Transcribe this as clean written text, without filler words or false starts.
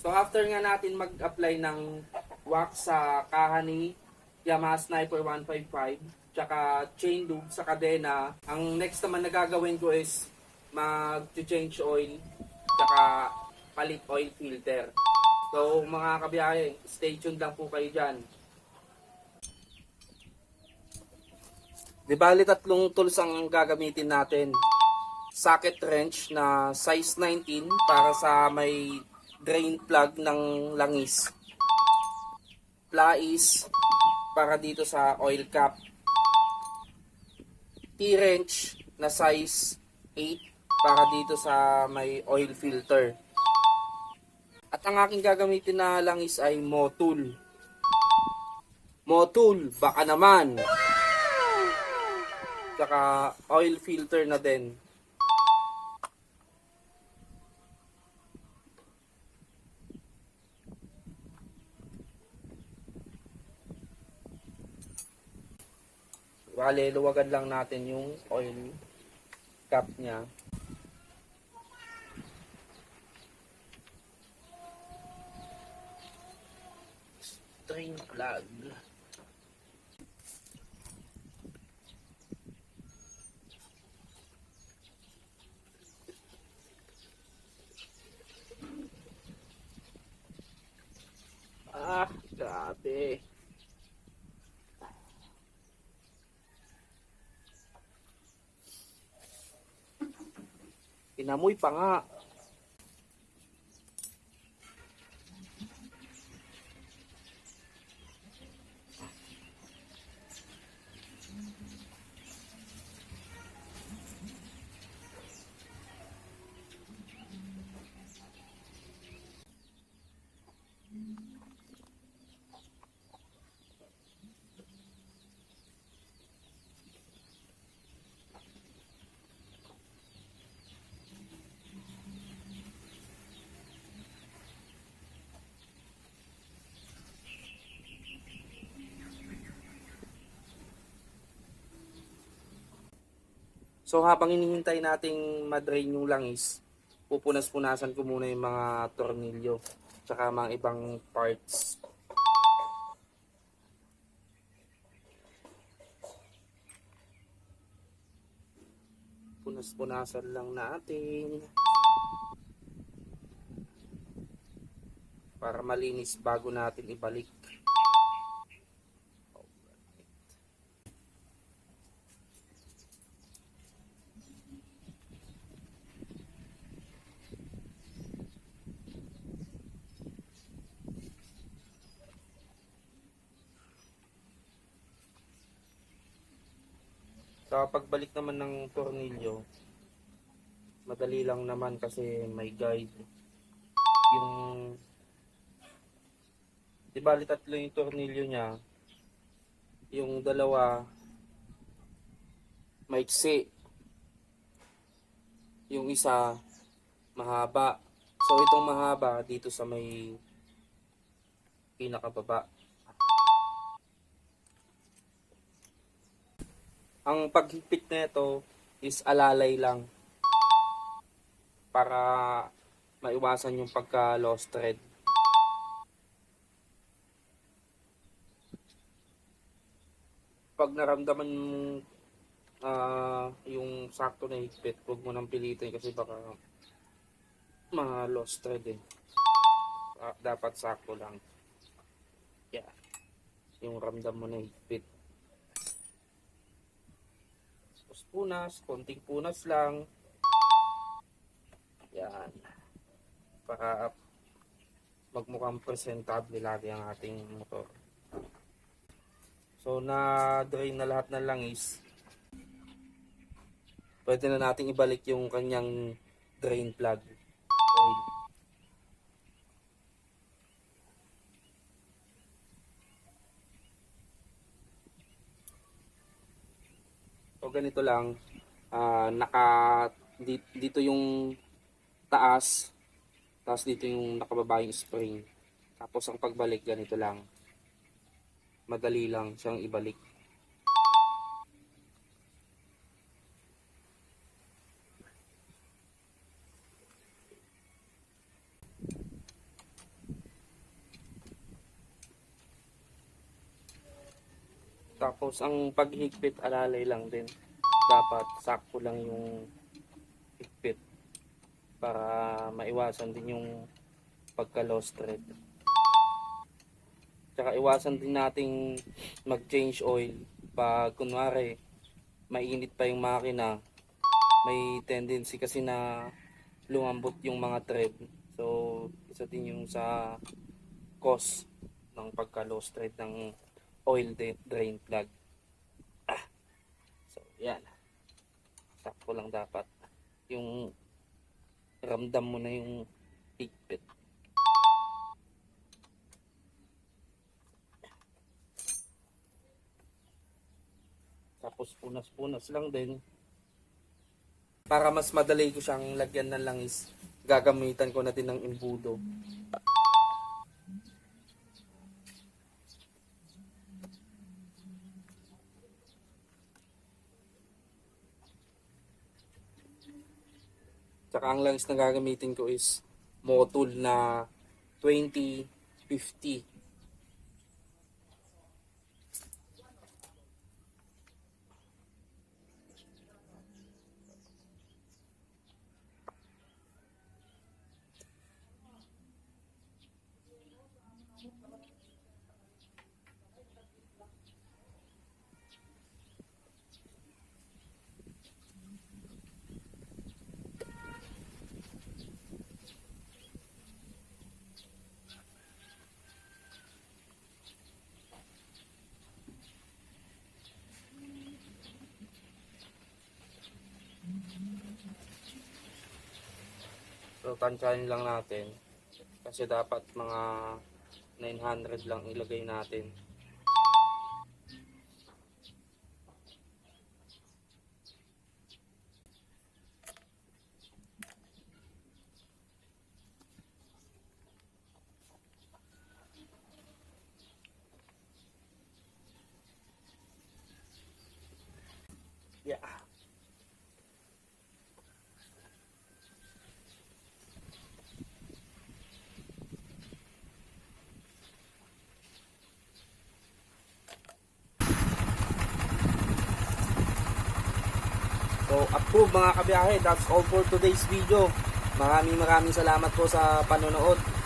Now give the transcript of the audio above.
So after nga natin mag-apply ng wax sa kaha ni Yamaha Sniper 155 tsaka chain lube sa kadena, ang next naman na gagawin ko is mag-change oil tsaka palit oil filter. So mga kabiyahe, stay tuned lang po kayo dyan. Di bali tatlong tools ang gagamitin natin. Socket wrench na size 19 para sa may drain plug ng langis. Plais para dito sa oil cap. T-wrench na size 8 para dito sa may oil filter. At ang aking gagamitin na langis ay Motul. Motul, baka naman! Saka oil filter na din. Bale, luwagan lang natin yung oil cap niya. Drain plug. Grabe. Inamoy pa nga. So habang hinihintay nating madrain yung langis, pupunas-punasan ko muna yung mga tornilyo tsaka mga ibang parts. Punas-punasan lang natin para malinis bago natin ibalik. Sa pagbalik naman ng tornilyo, madali lang naman kasi may guide. Yung di bali tatlo yung tornilyo niya. Yung dalawa maiksi. Yung isa mahaba. So itong mahaba dito sa may pinakababa. Ang paghigpit nito is alalay lang para maiwasan yung pagka lost thread. Pag naramdaman yung sakto na higpit, huwag mo nang pilitin kasi baka ma-lost thread eh. Dapat sakto lang. Yeah. Yung ramdam mo na higpit. Punas, konting punas lang. Yan. Para magmukhang presentable lagi ang ating motor. So na-drain na lahat ng langis. Pwede na nating ibalik yung kanyang drain plug oil. So ganito lang, dito yung taas, tapos dito yung nakababa yung spring. Tapos ang pagbalik ganito lang, madali lang siyang ibalik. Tapos ang paghigpit alalay lang din. Dapat sakto lang yung higpit para maiwasan din yung pagka-lost thread. Tsaka iwasan din nating mag-change oil pag kunwari mainit pa yung makina. May tendency kasi na lumambot yung mga thread. So isa din yung sa cause ng pagka-lost thread ng oil drain plug. So yan. Sakto lang dapat. Yung ramdam mo na yung higpit. Tapos punas-punas lang din. Para mas madali ko siyang lagyan ng langis, gagamitan ko na din ng imbudo. Tsaka ang langis na gagamitin ko is Motul na 2050. So tansyahin lang natin kasi dapat mga 900 lang ilagay natin. Yeah. So, approve mga kabiyahe. That's all for today's video. Maraming salamat po sa panonood.